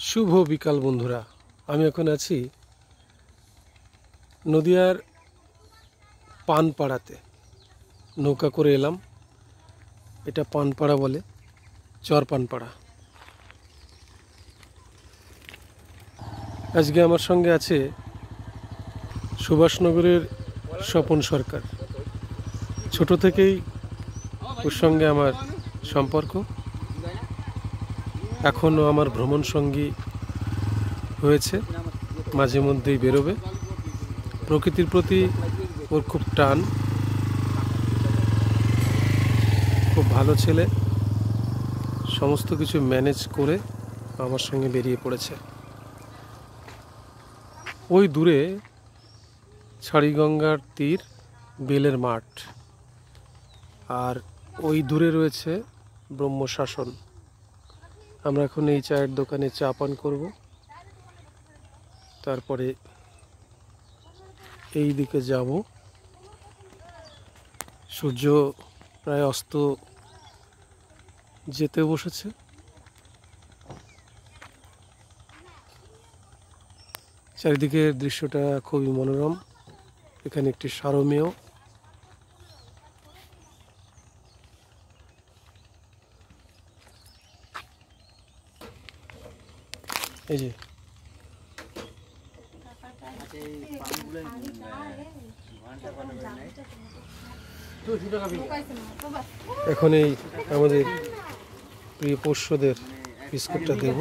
শুভ বিকাল বন্ধুরা, আমি এখন আছি নদিয়ার পানপাড়াতে। নৌকা করে এলাম। এটা পানপাড়া বলে, চর পানপাড়া। আজকে আমার সঙ্গে আছে সুভাষনগরের স্বপন সরকার। ছোট থেকেই ওর সঙ্গে আমার সম্পর্ক, এখনও আমার ভ্রমণ সঙ্গী হয়েছে, মাঝে মধ্যেই বেরোবে। প্রকৃতির প্রতি ওর খুব টান, খুব ভালো ছেলে, সমস্ত কিছু ম্যানেজ করে আমার সঙ্গে বেরিয়ে পড়েছে। ওই দূরে ছাড়িগঙ্গার তীর, বেলের মাঠ, আর ওই দূরে রয়েছে ব্রহ্মশাসন। আমরা এখন এই চায়ের দোকানে চা পান করব, তারপরে এই দিকে যাব। সূর্য প্রায় অস্ত যেতে বসেছে। চারিদিকের দৃশ্যটা খুবই মনোরম। এখানে একটি সারমেয়, এই যে এখন এই আমাদের প্রিয় পোষ্যদের বিস্কুটটা দেব।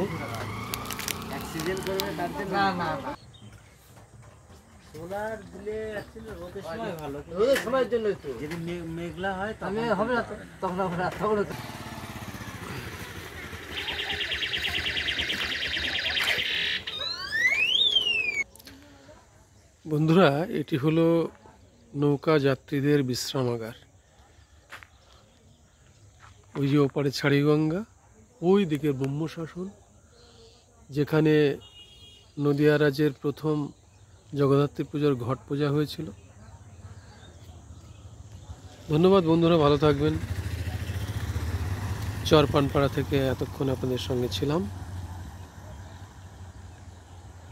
বন্ধুরা, এটি হলো নৌকা যাত্রীদের বিশ্রামাগার। ওই যে ওপারে ছাড়িগঙ্গা, ওই দিকে ব্রহ্মশাসন, যেখানে নদিয়া রাজ্যের প্রথম জগদ্ধাত্রী পুজোর ঘট পূজা হয়েছিল। ধন্যবাদ বন্ধুরা, ভালো থাকবেন। চর পানপাড়া থেকে এতক্ষণ আপনাদের সঙ্গে ছিলাম।